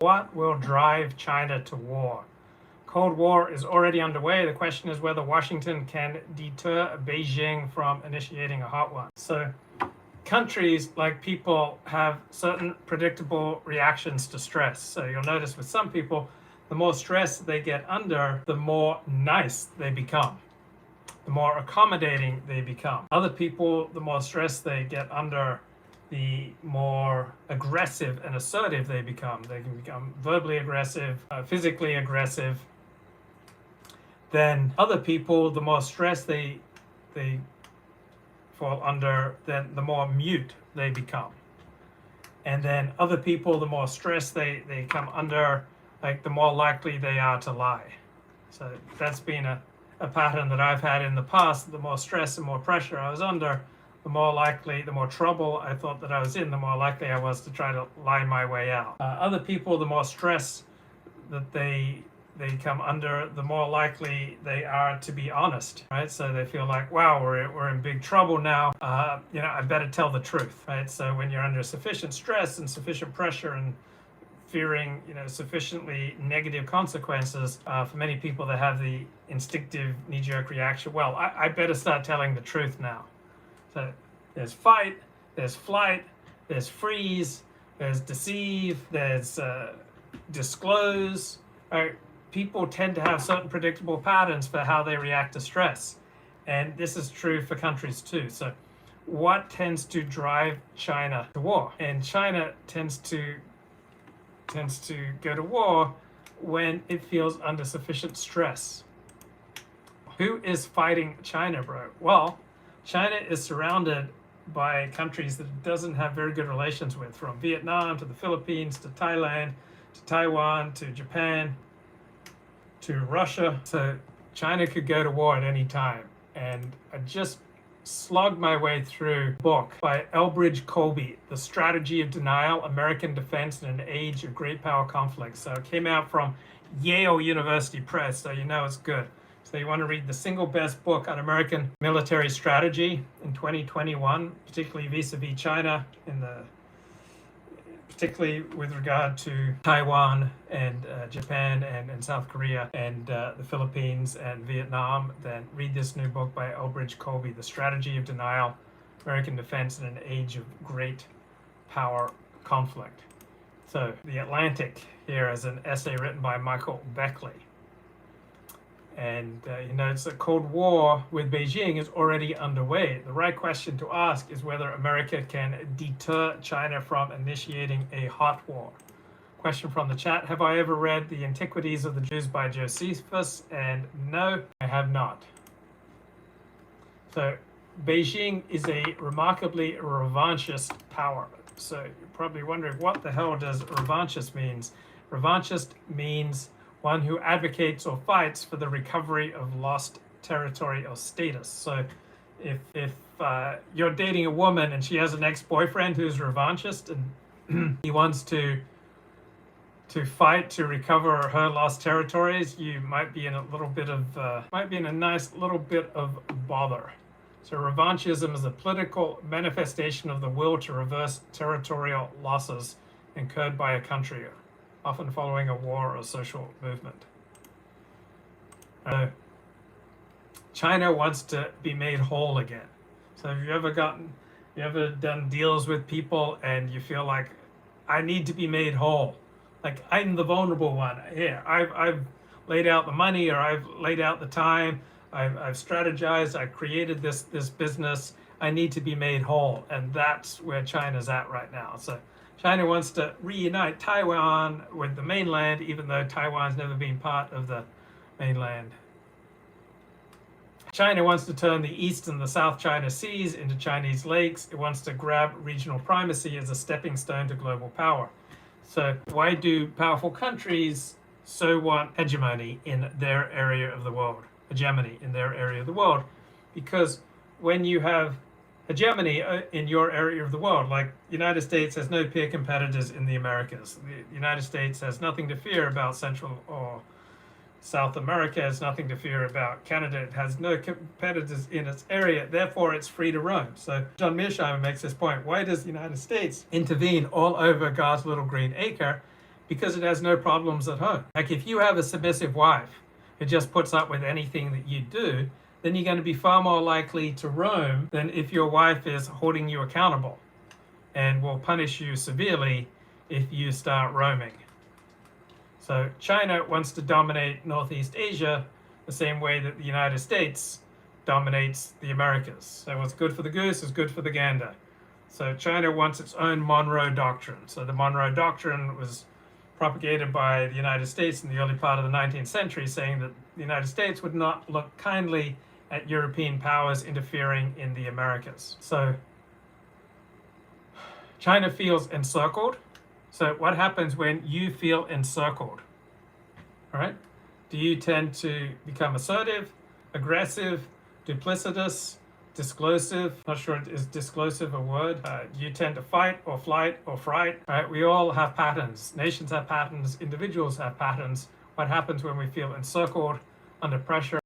What will drive China to war? Cold War is already underway. The question is whether Washington can deter Beijing from initiating a hot one. So countries, like people, have certain predictable reactions to stress. So you'll notice with some people, the more stress they get under, the more nice they become, the more accommodating they become. Other people, the more stress they get under, the more aggressive and assertive they become. They can become verbally aggressive, physically aggressive. Then other people, the more stress they fall under, then the more mute they become. And then other people, the more stress they come under, like the more likely they are to lie. So that's been a pattern that I've had in the past. The more stress and more pressure I was under, the more likely, the more trouble I thought that I was in, the more likely I was to try to lie my way out. Other people, the more stress that they come under, the more likely they are to be honest, right? So they feel like, wow, we're in big trouble now. I better tell the truth, right? So when you're under sufficient stress and sufficient pressure and fearing, sufficiently negative consequences, for many people they have the instinctive knee-jerk reaction, well, I better start telling the truth now. So there's fight, there's flight, there's freeze, there's deceive, there's disclose. Right? People tend to have certain predictable patterns for how they react to stress. And this is true for countries too. So what tends to drive China to war? And China tends to go to war when it feels under sufficient stress. Who is fighting China, bro? Well, China is surrounded by countries that it doesn't have very good relations with, from Vietnam to the Philippines to Thailand to Taiwan to Japan to Russia. So China could go to war at any time. And I just slogged my way through a book by Elbridge Colby, The Strategy of Denial, American Defense in an Age of Great Power Conflict. So it came out from Yale University Press, so you know it's good. So you want to read the single best book on American military strategy in 2021, particularly vis-a-vis China, particularly with regard to Taiwan and Japan and South Korea and the Philippines and Vietnam. Then read this new book by Elbridge Colby, The Strategy of Denial, American Defense in an Age of Great Power Conflict. So The Atlantic here is an essay written by Michael Beckley. And it's a Cold War with Beijing is already underway. The right question to ask is whether America can deter China from initiating a hot war. Question from the chat: have I ever read The Antiquities of the Jews by Josephus? And no, I have not. So Beijing is a remarkably revanchist power. So you're probably wondering, what the hell does revanchist means? Revanchist means one who advocates or fights for the recovery of lost territory or status. So if you're dating a woman and she has an ex-boyfriend who's revanchist and he wants to fight to recover her lost territories, you might be in a nice little bit of bother. So revanchism is a political manifestation of the will to reverse territorial losses incurred by a country, often following a war or social movement. China wants to be made whole again. So have you ever done deals with people and you feel like, I need to be made whole? Like, I'm the vulnerable one. Here, I've laid out the money, or I've laid out the time, I've strategized, I created this business, I need to be made whole. And that's where China's at right now. So China wants to reunite Taiwan with the mainland, even though Taiwan's never been part of the mainland. China wants to turn the East and the South China Seas into Chinese lakes. It wants to grab regional primacy as a stepping stone to global power. So why do powerful countries so want hegemony in their area of the world? Hegemony in their area of the world. Because when you have hegemony in your area of the world, like the United States has no peer competitors in the Americas. The United States has nothing to fear about Central or South America, has nothing to fear about Canada. It has no competitors in its area, therefore it's free to roam. So John Mearsheimer makes this point: why does the United States intervene all over God's little green acre? because it has no problems at home. Like if you have a submissive wife who just puts up with anything that you do, then you're going to be far more likely to roam than if your wife is holding you accountable and will punish you severely if you start roaming. So China wants to dominate Northeast Asia the same way that the United States dominates the Americas. So what's good for the goose is good for the gander. So China wants its own Monroe Doctrine. So the Monroe Doctrine was propagated by the United States in the early part of the 19th century, saying that the United States would not look kindly at European powers interfering in the Americas. So China feels encircled. So what happens when you feel encircled? All right? Do you tend to become assertive, aggressive, duplicitous, disclosive? Not sure is disclosive a word. You tend to fight or flight or fright. Right? We all have patterns. Nations have patterns. Individuals have patterns. What happens when we feel encircled, under pressure?